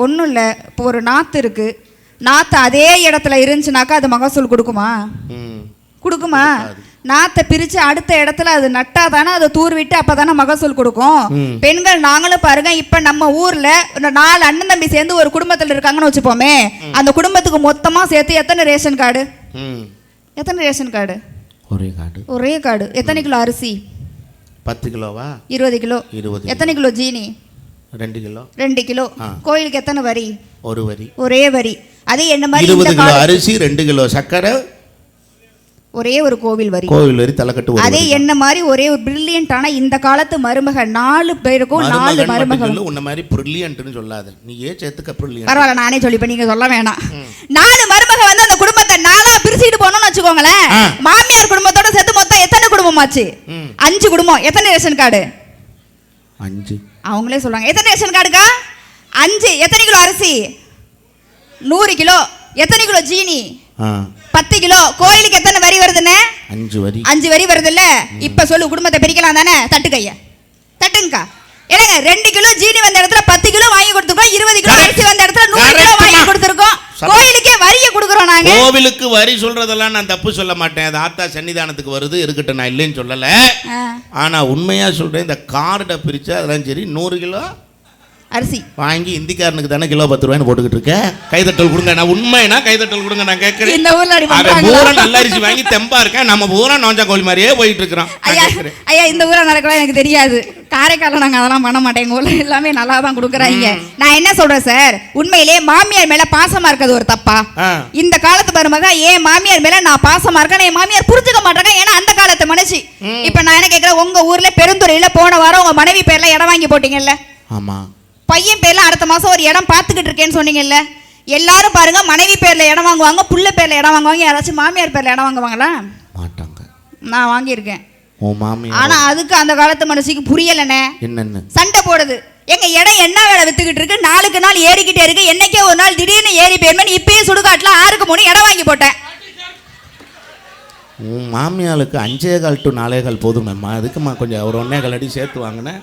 ஒண்ணும் இல்ல, இப்போ ஒரு நாத்து இருக்கு, நாத்து அதே இடத்துல இருந்துச்சுனாக்கா அது மகசூல் கொடுக்குமா? கொடுக்குமா? நாத்தை பிரிச்சு அடுத்த இடத்துல அது நட்டா தானே அதை தூர் விட்டு அப்பதானே மகசூல் கொடுக்கும். பெண்கள் நாங்களும் பாருங்க, இப்ப நம்ம ஊர்ல 4 அண்ணன் தம்பி சேர்ந்து ஒரு குடும்பத்துல இருக்காங்கன்னு வச்சுப்போமே, அந்த குடும்பத்துக்கு மொத்தமா சேர்த்து எத்தனை ரேஷன் கார்டு? எத்தனை ரேஷன் கார்டு? ஒரே கார்டு. எத்தனை கிலோ அரிசி? 10 கிலோவா? 20 கிலோ. எத்தனை கிலோ ஜீனி? 2 கிலோ. கோயிலுக்கு எத்தனை வரி? ஒரு வரி. ஒரே வரி. அதே என்ன மாதிரி 20 கிலோ அரிசி, 2 கிலோ சக்கரை, ஒரே ஒரு கோவில் வரி. தலைக்கட்டு. அதே என்ன மாதிரி ஒரே ஒரு பிரில்லியன்டான இந்த காலத்து மருமக 4 பேருக்கும் 4 மருமகள். உன்ன மாதிரி பிரில்லியன்ட்னு சொல்லாத, நீ ஏன் சேர்த்துக்க பிரில்லியன்ட்? பரவாயில்ல, நானே சொல்லிப்ப, நீங்க சொல்ல வேணாம். 4 மருமக வந்து அந்த குடும்பத்தை 4ஆ பிரிச்சுட்டு போனோம்னு வச்சுக்கோங்களேன். மாமியார் குடும்பத்தோட சேர்த்து மொத்தம் எத்தனை குடும்பமாச்சு? 5 குடும்பம். எத்தனை ரேஷன் கார்டு? 5. அவங்களே சொல்றாங்க. எத்தனை ரேஷன் கார்டுக்கா? 5. எத்தனை கிலோ அரிசி? 100 கிலோ. எத்தனை கிலோ ஜீனி? 10 கிலோ. கோயிலுக்கு எத்தனை வரி வருதுன்னு? 5 வரி வருது இல்ல? இப்ப சொல்லு, குடும்பத்தை பிரிக்கலாம் தானே? தட்டு கைய தட்டுங்கக்கா. ஏங்க 2 கிலோ ஜீனி வந்த இடத்துல 10 கிலோ வாங்கி கொடுத்துருக்கோம், 20 கிலோ அரிசி வந்த இடத்துல 100 கிலோ வாங்கி கொடுத்துருக்கோம். கோயிலுக்கே வரிய கொடுக்குறோம் நாங்க. கோவிலுக்கு வரி சொல்றதெல்லாம் நான் தப்பு சொல்ல மாட்டேன், அது ஆத்தா சன்னிதானத்துக்கு வருது, இருக்கட்டும், நான் இல்லைன்னு சொல்லல. ஆனா உண்மையா சொல்றேன், இந்த கார்டை பிரிச்சா அதெல்லாம் சரி, 100 கிலோ அரிசி வாங்கி இந்திக்காரனுக்கு தானே கிலோ 10 ரூபாய்னு போட்டுக்கிட்டு இருக்கேன். கைதட்டல் கொடுங்க. நான் உண்மைனா கைதட்டல் கொடுங்க. நான் கேட்கிறேன், இந்த ஊர்ல பூரா நல்ல அரிசி வாங்கி தெம்பா இருக்கேன், நம்ம பூரா நோஞ்சா கோழி மாதிரியே போயிட்டு இருக்கிறோம். ஐயா இந்த ஊர்ல நடக்கலாம் எனக்கு தெரியாது, காரைக்கால நாங்க அதெல்லாம் பண்ண மாட்டேன். எங்க ஊர்ல எல்லாமே நல்லா தான் கொடுக்குறாங்க. நான் என்ன சொல்றேன் சார், உண்மையிலே மாமியார் மேல பாசமா இருக்கிறது ஒரு தப்பா? இந்த காலத்து மருமக ஏன் மாமியார் மேல நான் பாசமா இருக்கேன், என் மாமியார் புரிஞ்சுக்க மாட்டாங்க. ஏன்னா அந்த காலத்து மனுஷி. இப்ப நான் என்ன கேட்கிறேன், உங்க ஊர்ல பெருந்துறையில போன வாரம் உங்க மனைவி பேர்ல இடம் வாங்கி போட்டீங்கல்ல? ஆமா. பையன் பேர்ல அடுத்த மாசம் ஒரு இடம் பாத்துக்கிட்டு இருக்கேன்னு சொன்னீங்கல்ல? எல்லாரும் பாருங்க, மனைவி பேர்ல இடம் வாங்குவாங்க, புள்ள பேர்ல இடம் வாங்குவாங்க. யாராச்சும் மாமியார் பேர்ல இடம் வாங்குவாங்களா? மாட்டாங்க. நான் வாங்கியிருக்கேன். ஆனா அதுக்கு அந்த காலத்து மனுஷிக்கு புரியலனே. என்னன்னு சண்டை போடுது. எங்க இடம் என்ன வேலை வித்துக்கிட்டு இருக்கு, நாளுக்கு நாள் ஏறிக்கிட்டே இருக்கு. என்னைக்கே ஒரு நாள் திடீர்னு ஏறி போயிருமே, இப்பயே சுடுகாட்டுல 6க்கு 3 இடம் வாங்கி போட்டேன். மாமியாளுக்கு 5.25 to 4.25 போதுமேம்மா, அதுக்குமா கொஞ்சம் ஒரு 1.25 அடி சேர்த்து வாங்கினேன்.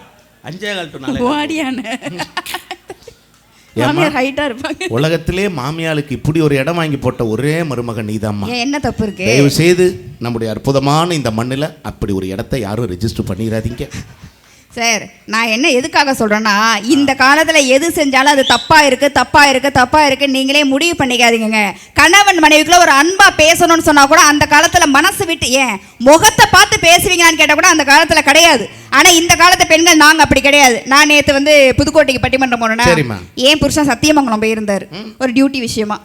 5.25 to 4.25. உலகத்திலே மாமியாளுக்கு இப்படி ஒரு இடம் வாங்கி போட்ட ஒரே மருமகன் நீதாம்மா. என்ன தப்பு இருக்கு? தயவு செய்து நம்முடைய அற்புதமான இந்த மண்ணில் அப்படி ஒரு இடத்தை யாரும் ரெஜிஸ்டர் பண்ணிடாதீங்க சார். நான் என்ன எதுக்காக சொல்றேன்னா, இந்த காலத்துல எது செஞ்சாலும் அது தப்பா இருக்கு நீங்களே முடிவு பண்ணிக்காதீங்க. கணவன் மனைவிக்குள்ள ஒரு அன்பா பேசணும்னு சொன்னா கூட அந்த காலத்துல மனசு விட்டு, ஏன் முகத்தை பார்த்து பேசுவீங்களான்னு கேட்டா கூட அந்த காலத்துல கிடையாது. ஆனா இந்த காலத்து பெண்கள் நாங்க அப்படி கிடையாது. நான் நேத்து வந்து புதுக்கோட்டைக்கு பட்டிமன்றம் போனேன்னா, ஏன் புருஷன் சத்தியமங்கலம் போயிருந்தாரு ஒரு டியூட்டி விஷயமா.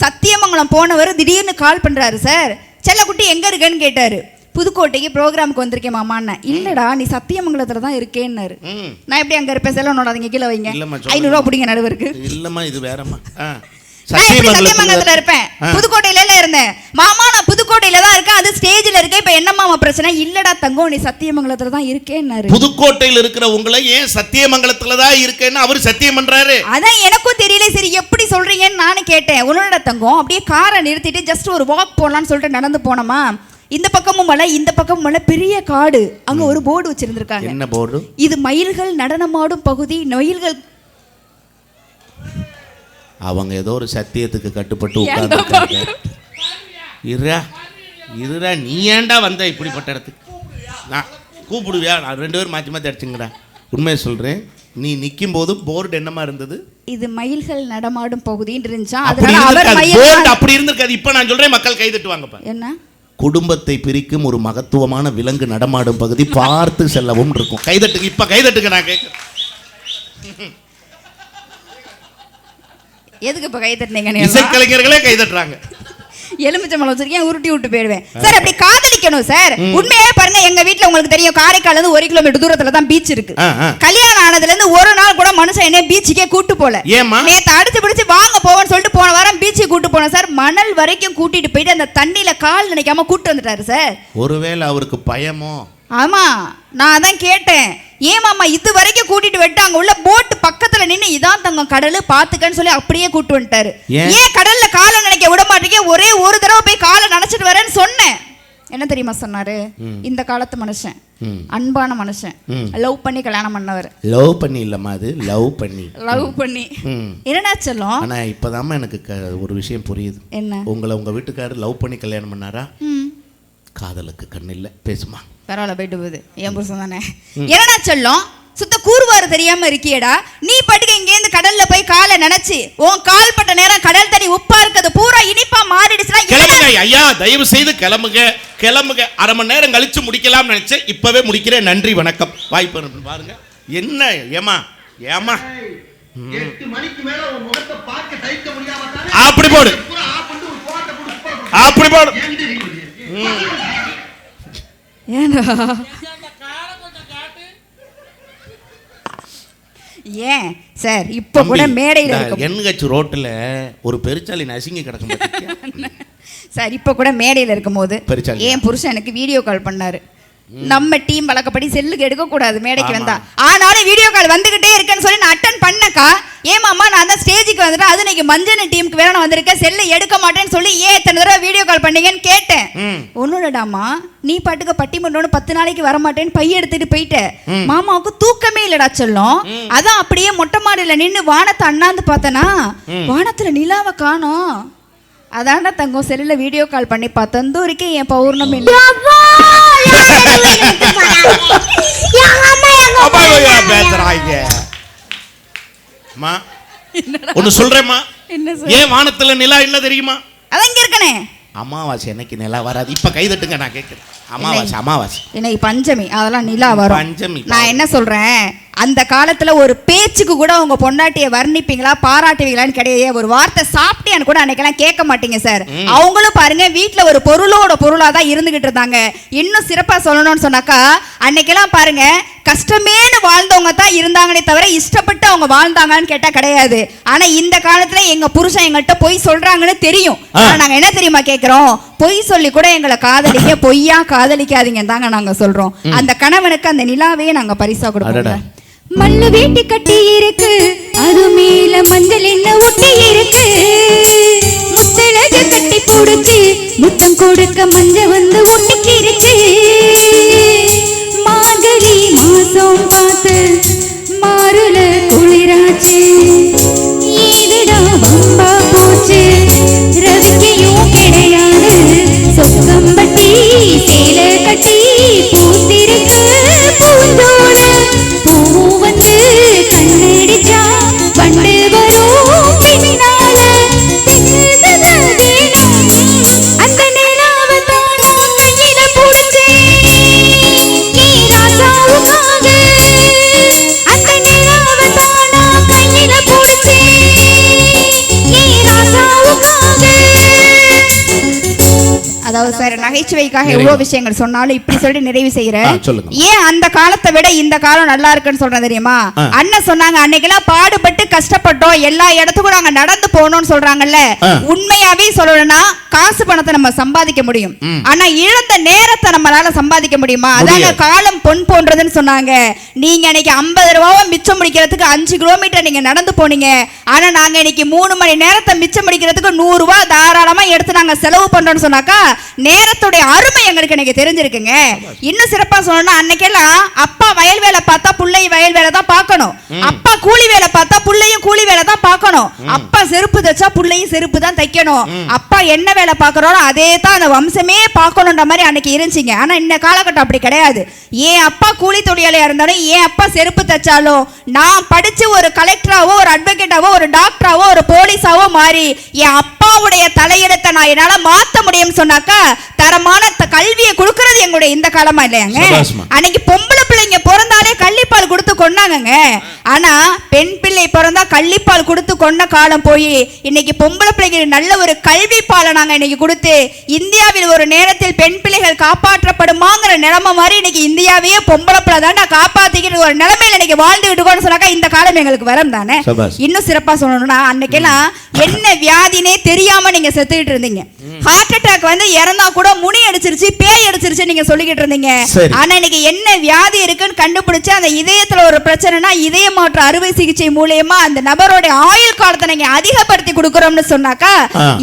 சத்தியமங்கலம் போனவர் திடீர்னு கால் பண்றாரு, சார் செல்லக்குட்டி எங்க இருக்கேன்னு கேட்டாரு. புதுக்கோட்டைக்கு ப்ரோக்ராமுக்கு வந்திருக்கேன் மாமான்னு. இல்லடா நீ சத்தியமங்கலத்துல தான் இருக்கேன்னாரு. நான் எப்படி அங்க இருப்பேன், செல்ல நோடாதீங்க, கீழே வைங்க, 500 ரூபா பிடிங்க நடுவருக்கு. இல்லம்மா இது வேறம்மா, சத்தியமங்கலத்துல இருப்பேன், புதுக்கோட்டையில இருந்தேன். மாமா நான் புதுக்கோட்டையில தான் இருக்கேன், அது ஸ்டேஜ்ல இருக்கேன். இப்ப என்ன மாமா பிரச்சனை? இல்லடா தங்கம் நீ சத்தியமங்கலத்துல தான் இருக்கேன்னாரு. புதுக்கோட்டையில இருக்கிற உங்களை ஏன் சத்தியமங்கலத்துல தான் இருக்கேன்னு அவர் சத்தியம் பண்றாரு. அதான் எனக்கும் தெரியல. சரி எப்படி சொல்றீங்கன்னு நானும் கேட்டேன். உன்னோட தங்கம் அப்படியே காரை நிறுத்திட்டு ஜஸ்ட் ஒரு வாக் போடலான்னு சொல்லிட்டு நடந்து போனோமா, இந்த பக்கமும் மலை இந்த பக்கமும் மலை, பெரிய காடு. அங்க ஒரு போர்டு வச்சிருந்திருக்காங்க. என்ன போர்டு? இது மயில்கள் நடனமாடும் பகுதி. மயில்கள் அவங்க ஏதோ ஒரு சத்தியத்துக்கு கட்டுப்பட்டு உட்கார்ந்துருக்காங்க. இருடா நீ ஏன்டா வந்த இப்படிப்பட்ட இடத்துக்கு? நான் கூப்பிடுவியா? நான் 2 பேரும் மாற்றி மாற்றி அடிச்சுங்கடா. உண்மையை சொல்றேன், நீ நிற்கும் போது போர்டு என்னமா இருந்தது? இது மயில்கள் நடமாடும் பகுதின்னு இருந்துச்சா? அப்படி இருந்திருக்காது. இப்ப நான் சொல்றேன், மக்கள் கை தட்டுவாங்கப்பா. என்ன? குடும்பத்தை பிரிக்கும் ஒரு மகத்துவமான விலங்கு நடமாடும் பகுதி, பார்த்து செல்லவும் இருக்கும். கைதட்டுக்கு இப்ப கைதட்டுக்கு நான் கேட்கிறேன். எதுக்கு இப்ப கை தட்டுனீங்க? இசைக்கலைஞர்களே கை தட்டுறாங்க. எலுமிச்சம்பழம் வச்சிருக்கேன், உருட்டி விட்டு போயிடுவேன். சார் அப்படி காதலிக்கணும் சார். உண்மையாவே பாருங்க, எங்க வீட்டுல உங்களுக்கு தெரியும், காரைக்கால இருந்து 1 கிலோமீட்டர் தூரத்துல தான் பீச் இருக்கு. கல்யாணம் ஆனதுல இருந்து ஒரு நாள் கூட மனுஷன் என்ன பீச்சுக்கே கூட்டு போல. நேத்து அடிச்சு பிடிச்சு வாங்க போவோம்னு சொல்லிட்டு போன வாரம் பீச்சுக்கு கூட்டு போனோம் சார். மணல் வரைக்கும் கூட்டிட்டு போயிட்டு அந்த தண்ணியில கால் நினைக்காம கூட்டு வந்துட்டாரு சார். ஒருவேளை அவருக்கு பயமோ? ஆமா, நான் அதான் கேட்டேன், ஏன் மாமா இது வரைக்கும் கூட்டிட்டு விட்டு அங்க உள்ள போட்டு பக்கத்துல நின்று இதான் தங்கம் கடலு பாத்துக்கன்னு சொல்லி அப்படியே கூட்டு வந்துட்டாரு. ஏன் கடல்ல காலை நினைக்க விட மாட்டீங்க? ஒரே ஒரு தடவை போய் காலை நினைச்சிட்டு வரேன்னு சொன்னேன். என்ன தெரியுமா சொன்னாரு? இந்த காலத்து மனுஷன் அன்பான மனுஷன், லவ் பண்ணி கல்யாணம் பண்ணவர். லவ் பண்ணி இல்லம்மா, அது லவ் பண்ணி. என்னடா சொல்லும். ஆனா இப்பதாம்மா எனக்கு ஒரு விஷயம் புரியுது. என்ன? உங்களை உங்க வீட்டுக்காரர் லவ் பண்ணி கல்யாணம் பண்ணாரா? காதலுக்கு கண்ணு இல்ல. பேசுமா. பரவாயில்ல, போயிட்டு போகுது. என் புருஷன் தானே. என்னடா சொல்லும். சுத்த கூறுவாறு தெரியாம இருக்கியடா. நீ பாட்டுக்கு இங்கேருந்து கடல்ல போய் காலை நினைச்சு உன் கால் பட்ட நேரம் கடல் தண்ணி உப்பா இருக்குது பூரா இனிப்பா மாறிடுச்சுன்னா கிளம்புங்க ஐயா, தயவு செய்து கிளம்புங்க கிளம்புங்க. அரை மணி நேரம் கழிச்சு முடிக்கலாம்னு நினைச்சேன், இப்பவே முடிக்கிறேன். நன்றி வணக்கம். வாய்ப்பு பாருங்க. என்ன ஏமா ஏமா 8 மணிக்கு மேல உன் முகத்தை பார்க்க தைக்க முடியாம அப்படி போடு, அப்படி போடு. ஏண்டா ஏன் சார் இப்ப கூட மேடையில இருக்கு. என்ஹெச் ரோட்ல ஒரு பெருச்சாலி நசுங்கி கிடக்கும் சார். இப்ப கூட மேடையில இருக்கும் போது என் புருஷன் எனக்கு வீடியோ கால் பண்ணாரு. நம்ம டீம் வழக்கப்படி செல்லுக்கு எடுக்க கூடாது மேடைக்கு வந்தா. ஆனாலும் வீடியோ கால் வந்துகிட்டே இருக்குன்னு சொல்லி நான் அட்டன் பண்ணக்கா. ஏமாம்மா நான் தான் ஸ்டேஜுக்கு வந்துட்டேன், அது இன்னைக்கு மஞ்சள் டீமுக்கு வேற நான் வந்திருக்கேன், செல்லு எடுக்க மாட்டேன்னு சொல்லி ஏன் எத்தனை தடவை வீடியோ கால் பண்ணீங்கன்னு கேட்டேன். ஒண்ணுடாமா, நீ பாட்டுக்கு பட்டிமன்றம்னு 10 நாளைக்கு வரமாட்டேன்னு பைய எடுத்துட்டு போயிட்டேன். மாமாவுக்கு தூக்கமே இல்லடா சொல்லும். அதான் அப்படியே மொட்டை மாடியில நின்று வானத்தை அண்ணாந்து பார்த்தனா வானத்துல நிலாவை காணோம். அதான்டா தங்கம் செல்லுல வீடியோ கால் பண்ணி பார்த்தந்தூரிக்கே என் பௌர்ணமி ஒன்னு சொல்றேம்மா. ஏன் வானத்துல நிலா இல்ல தெரியுமா? அதான் இங்க இருக்கனே. அமாவாசை என்னைக்கு நிலா வராது. இப்ப கை தட்டுங்க, நான் கேட்கிறேன். அமாவாசை அமாவாசை இன்னைக்கு பஞ்சமி, அதெல்லாம் நிலா வரும். பஞ்சமி. நான் என்ன சொல்றேன், அந்த காலத்துல ஒரு பேச்சுக்கு கூட உங்க பொண்டாட்டியை வர்ணிப்பீங்களா பாராட்டுவீங்களான்னு கிடையாது. ஒரு வார்த்தை சாப்பிட்டேன்னு கூட அன்னைக்கெல்லாம் கேட்க மாட்டீங்க சார். அவங்களும் பாருங்க வீட்டுல ஒரு பொருளோட பொருளா தான் இருந்துகிட்டு இருந்தாங்க. இன்னும் சிறப்பா சொல்லணும்னு சொன்னாக்கா அன்னைக்கெல்லாம் பாருங்க கஷ்டமேனு வாழ்ந்தவங்க தான் இருந்தாங்களே தவிர இஷ்டப்பட்டு அவங்க வாழ்ந்தாங்கன்னு கேட்டா கிடையாது. ஆனா இந்த காலத்துல எங்க புருஷன் எங்கள்கிட்ட பொய் சொல்றாங்கன்னு தெரியும். நாங்க என்ன தெரியுமா கேட்கிறோம், பொய் சொல்லி கூட எங்களை காதலிக்க, பொய்யா காதலிக்காதீங்க தாங்க நாங்க சொல்றோம். அந்த கணவனுக்கு அந்த நிலாவையே நாங்க பரிசா கொடுப்போம். மல்லு வீட்டு கட்டி இருக்கு, அது மேல மஞ்சள் என்ன ஒட்டி இருக்கு, முத்தழகு கட்டி போடுச்சு, முத்தம் கொடுக்க மஞ்ச வந்து ஒட்டிக்கிருச்சு, மார்கழி மாசம் பார்த்து மாறுல குளிராச்சு, ஈவிடா வம்பா போச்சு, ரவிக்கையும் கிடையாது, சொக்கம்பட்டி சேலை கட்டி பூத்திருக்கு பூந்தோட, பூ வந்து கண்ணடிச்சா பண்டு வரும் பின்னால, அந்த நிலாவை தானா கையில புடிச்சேன் நீ ராசாவுக்காக, அந்த நிலாவை தானா கையில புடிச்சேன் நீ ராசாவுக்காக. அதாவது சார் நகைச்சுவைக்காக எவ்வளவு விஷயங்கள் சொன்னாலும் இப்படி சொல்லி நிறைவு செய்யறேன். சொல்லுங்க. ஏன் அந்த காலத்தை விட இந்த காலம் நல்லா இருக்குன்னு சொல்றேன் தெரியுமா? அண்ணன் சொன்னாங்க அன்னைக்கெல்லாம் பாடுபட்டு கஷ்டப்பட்டோம், எல்லா இடத்துக்கும் நாங்க நடந்து போனோம்னு சொல்றாங்கல்ல. உண்மையாவே சொல்லணும்னா காசு பணத்தை நம்ம சம்பாதிக்க முடியும், ஆனா இழந்த நேரத்தை நம்மளால சம்பாதிக்க முடியுமா? அதாங்க காலம் பொன் போன்றதுன்னு சொன்னாங்க. நீங்க இன்னைக்கு 50 ரூபாவை மிச்சம் முடிக்கிறதுக்கு 5 கிலோமீட்டர் நீங்க நடந்து போனீங்க. ஆனா நாங்க இன்னைக்கு 3 மணி நேரத்தை மிச்சம் முடிக்கிறதுக்கு 100 ரூபாய் தாராளமா எடுத்து நாங்க செலவு பண்றோம்னு சொன்னாக்கா நேரத்துடைய அருமை எங்களுக்கு எனக்கு தெரிஞ்சிருக்குங்க. இன்னும் சிறப்பா சொல்லணும்னா அன்னைக்கெல்லாம் அப்பா வயல் வேலை பார்த்தா புள்ளை வயல் வேலை தான் பார்க்கணும், அப்பா கூலி வேலை பார்த்தா புள்ளையும் கூலி வேலை தான் பார்க்கணும், அப்பா செருப்பு தைச்சா புள்ளையும் செருப்பு தான் தைக்கணும், அப்பா என்ன வேலை பார்க்கறோம் அதே தான் அந்த வம்சமே பார்க்கணுன்ற மாதிரி அன்னைக்கு இருந்துச்சுங்க. ஆனா இந்த காலகட்டம் அப்படி கிடையாது. ஏன் அப்பா கூலி தொழிலாளியா இருந்தாலும் ஏன் அப்பா செருப்பு தைச்சாலும் நான் படிச்சு ஒரு கலெக்டராவோ ஒரு அட்வொகேட்டாவோ ஒரு டாக்டராவோ ஒரு போலீஸாவோ மாறி என் அப்பாவுடைய தலையெழுத்தை நான் என்னால மாத்த முடியும்னு சொன்னாக்கா தரமான கல்வியை கொடுக்கறது எங்களுடைய இந்த காலமா இல்லையாங்க? அன்னைக்கு பொம்பளை பிள்ளைங்க பிறந்தாலே கள்ளிப்பால் கொடுத்து கொண்டாங்க. ஆனா பெண் பிள்ளை பிறந்தா கள்ளிப்பால் கொடுத்து கொண்ட காலம் போய் இன்னைக்கு பொம்பளை பிள்ளைங்க நல்ல ஒரு கல்வி பாலை நாங்க இன்னைக்கு கொடுத்து இந்தியாவில் ஒரு நேரத்தில் பெண் பிள்ளைகள் காப்பாற்றப்படுமாங்கிற நிலைமை மாதிரி இன்னைக்கு இந்தியாவையே பொம்பளை பிள்ளை தான் காப்பாத்திக்கிற ஒரு நிலைமையில இன்னைக்கு வாழ்ந்துகிட்டு இருக்கோம்னு சொன்னாக்கா இந்த காலம் எங்களுக்கு வரும் தானே. இன்னும் சிறப்பா சொல்லணும்னா அன்னைக்கெல்லாம் என்ன வியாதினே தெரியாம நீங்க செத்துக்கிட்டு இருந்தீங்க. ஹார்ட் அட்டாக் வந்து இறந்தா கூட முனி அடிச்சிருச்சு பேய் அடிச்சிருச்சு நீங்க சொல்லிக்கிட்டு இருந்தீங்க. ஆனா இன்னைக்கு என்ன வியாதி இருக்குன்னு கண்டுபிடிச்சு அந்த இதயத்துல ஒரு பிரச்சனைனா இதய மாற்று அறுவை சிகிச்சை மூலமா அந்த நபரோட ஆயுள் காலத்தை நீங்க அதிகப்படுத்தி கொடுக்கறோம்னு சொன்னாக்கா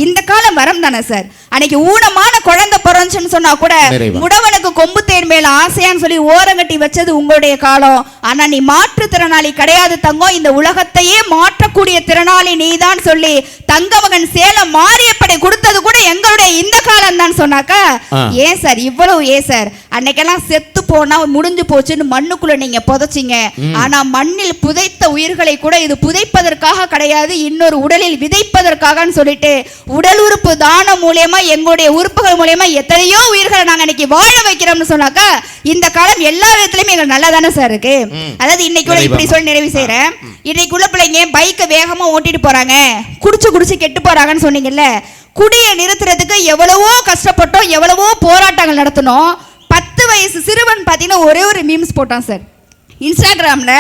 இந்த காலம் வரம் தானே சார். அன்னைக்கு ஊனமான குழந்தை பிறந்துச்சுன்னு சொன்னா கூட நிறைவா. முடவனுக்கு கொம்பு தேன் மேல ஆசையான்னு சொல்லி ஓரங்கட்டி வச்சது உங்களுடைய காலம். ஆனா நீ மாற்றுத்திறனாளி கிடையாது தங்கம், இந்த உலகத்தையே மாற்றக்கூடிய திறனாளி நீதான் சொல்லி தங்கமகன் சேலம் மாரியப்படை கொடுத்தது கூட எங்களுடைய இந்த காலம் தான் சொன்னாக்கா ஏன் சார் இவ்வளவு ஏன் சார்? அன்னைக்கெல்லாம் செத்து போனா முடிஞ்சு போச்சுன்னு மண்ணுக்குள்ள நீங்க புதைச்சிங்க. ஆனா மண்ணில் புதைத்த உயிர்களை கூட இது புதைப்பதற்காக கிடையாது, இன்னொரு உடலில் விதைப்பதற்காகன்னு சொல்லிட்டு உடல் உறுப்பு தானம் மூலியமா எங்களுடைய உறுப்புகள் மூலியமா எத்தனையோ உயிர்களை நாங்க இன்னைக்கு வாழ வைக்கிறோம்னு சொன்னாக்கா இந்த காலம் எல்லா விதத்திலயுமே எங்களுக்கு நல்லா தானே சார் இருக்கு. அதாவது இன்னைக்கு கூட இப்படி சொல்லி நிறைவு செய்யறேன். இன்னைக்கு உள்ள பிள்ளைங்க பைக்கை வேகமா ஓட்டிட்டு போறாங்க, குடிச்சு கெட்டு போறாங்கன்னு சொன்னீங்கல்ல. குடியை நிறுத்துறதுக்கு எவ்வளவோ கஷ்டப்பட்டோம், எவ்வளவோ போராட்டங்கள் நடத்தணும். 10 வயசு சிறுவன் பாத்தீங்கன்னா ஒரே ஒரு மீம்ஸ் போட்டான் சார் இன்ஸ்டாகிராம்ல.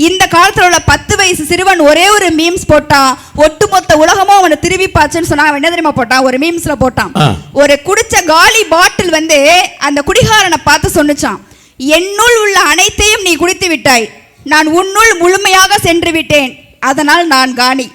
இந்த காலத்துல உள்ள 10 வயசு சிறுவன் ஒரே ஒரு மீம்ஸ் போட்டான், ஒட்டுமொத்த உலகமும் அவனை திரும்பி பாச்சுன்னு சொன்னா அவன் என்ன தெரியுமா போட்டான்? ஒரு மீம்ஸ்ல போட்டான், ஒரு குடிச்ச காலி பாட்டில் வந்து அந்த குடிகாரனை பார்த்து சொன்னுச்சான், என்னுள் உள்ள அனைத்தையும் நீ குடித்து விட்டாய், நான் உன்னுள் முழுமையாக சென்று விட்டேன், அதனால் நான் காலி.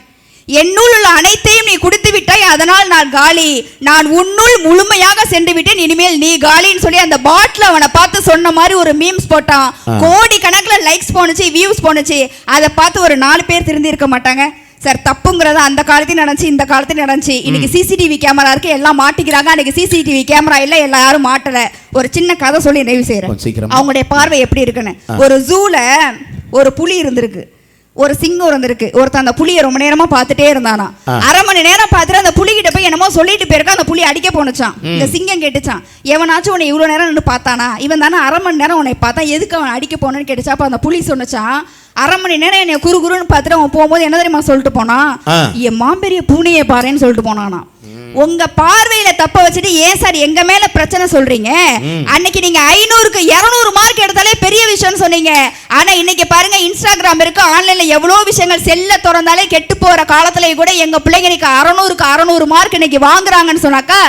என்னுள் உள்ள அனைத்தையும் நீ குடித்து விட்டாய், அதனால் நான் காலி, நான் உன்னுள் முழுமையாக சென்று விட்டேன், இனிமேல் நீ காலின்னு சொல்லி அந்த பாட்டில் அவனை பார்த்து சொன்ன மாதிரி ஒரு மீம்ஸ் போட்டான். கோடி கணக்கில் லைக்ஸ் போனுச்சு, வியூஸ் போனுச்சு. அதை பார்த்து ஒரு 4 பேர் திருந்தி இருக்க மாட்டாங்க சார். தப்புங்கிறத அந்த காலத்தையும் நடந்துச்சு, இந்த காலத்தையும் நடந்துச்சு. இன்னைக்கு சிசிடிவி கேமரா இருக்கு, எல்லாம் மாட்டிக்கிறாங்க. அன்னைக்கு சிசிடிவி கேமரா இல்ல, எல்லாரும் மாட்டல. ஒரு சின்ன கதை சொல்லி நிறைவு செய்யறேன். அவங்களுடைய பார்வை எப்படி இருக்குன்னு. ஒரு ஜூல ஒரு புலி இருந்திருக்கு, ஒரு சிங்கம் இருந்திருக்கு. ஒருத்தன் அந்த புலியை ரொம்ப நேரமா பார்த்துட்டே இருந்தானா. 1/2 மணி நேரம் பார்த்துட்டு அந்த புலி கிட்ட போய் என்னமோ சொல்லிட்டு போயிருக்கா. அந்த புலி அடிக்க போனுச்சான். இந்த சிங்கம் கேட்டுச்சான், எவனாச்சும் உன்னை இவ்வளவு நேரம் நின்று பார்த்தானா? இவன் தானே 1/2 மணி நேரம் உன்னை பார்த்தா, எதுக்கு அவன் அடிக்க போனன்னு கேட்டுச்சா. அப்ப அந்த புலி சொன்னச்சான், 1/2 மணி நேரம் என்னை குறுன்னு பார்த்துட்டு அவன் போகும்போது என்ன தெரியுமா சொல்லிட்டு போனா, என் மாம்பெரிய பூனையை பாருன்னு சொல்லிட்டு போனானா. உங்க பார்வையில தப்ப வச்சுட்டு ஏன் சார் எங்க மேல பிரச்சனை சொல்றீங்க? அன்னைக்கு நீங்க 500க்கு 200 மார்க் எடுத்தாலே பெரிய விஷயம்னு சொன்னீங்க. ஆனா இன்னைக்கு பாருங்க, இன்ஸ்டாகிராம் இருக்கு, ஆன்லைன்ல எவ்வளவு விஷயங்கள் செல்ல திறந்தாலே கெட்டு போற காலத்துல கூட எங்க பிள்ளைங்க இன்னைக்கு 600க்கு 600 மார்க் இன்னைக்கு வாங்குறாங்கன்னு சொன்னாக்கா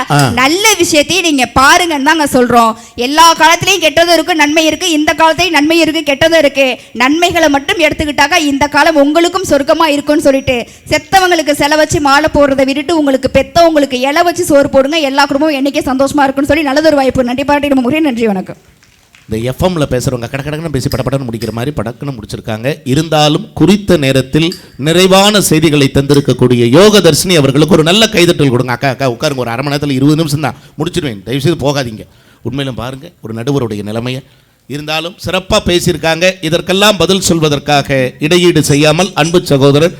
நல்ல விஷயத்தையும் நீங்க பாருங்கன்னு தாங்க சொல்றோம். எல்லா காலத்திலயும் கெட்டதும் இருக்கு, நன்மை இருக்கு. இந்த காலத்திலயும் நன்மை இருக்கு, கெட்டதும் இருக்கு. நன்மைகளை மட்டும் எடுத்துக்கிட்டாக்கா இந்த காலம் உங்களுக்கும் சொர்க்கமா இருக்குன்னு சொல்லிட்டு செத்தவங்களுக்கு செலவு வச்சு மாலை போடுறதை விட்டுட்டு உங்களுக்கு பெத்தவங்களுக்கு இலை வச்சு சோறு போடுங்க. எல்லா குடும்பமும் என்னைக்கே சந்தோஷமா இருக்குன்னு சொல்லி நல்லதொரு வாய்ப்பு. நன்றி பாராட்டி நம்ம முறை. நன்றி, வணக்கம். இந்த எஃப்எம்ல பேசுறவங்க கடக்கடன்னு பேசி படப்படன்னு முடிக்கிற மாதிரி படக்குன்னு முடிச்சிருக்காங்க. இருந்தாலும் குறித்த நேரத்தில் நிறைவான செய்திகளை தந்திருக்கக்கூடிய யோகதர்ஷினி அவர்களுக்கு ஒரு நல்ல கைதட்டல் கொடுங்க. அக்கா உட்காருங்க, ஒரு 1/2 மணி நேரத்தில் 20 நிமிஷம் தான் முடிச்சிடுவேன், தயவுசெய்து போகாதீங்க. உண்மையிலும் பாருங்க ஒரு நடுவருடைய நிலைமையை. இருந்தாலும் சிறப்பாக பேசியிருக்காங்க. இதற்கெல்லாம் பதில் சொல்வதற்காக இடையீடு செய்யாமல் அன்பு சகோதரர்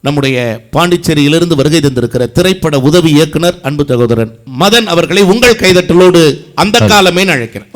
நம்முடைய பாண்டிச்சேரியிலிருந்து வருகை தந்திருக்கிற திரைப்பட உதவி இயக்குனர் அன்பு சகோதரன் மதன் அவர்களை உங்கள் கைதட்டலோடு அந்த காலமே அழைக்கிறேன்.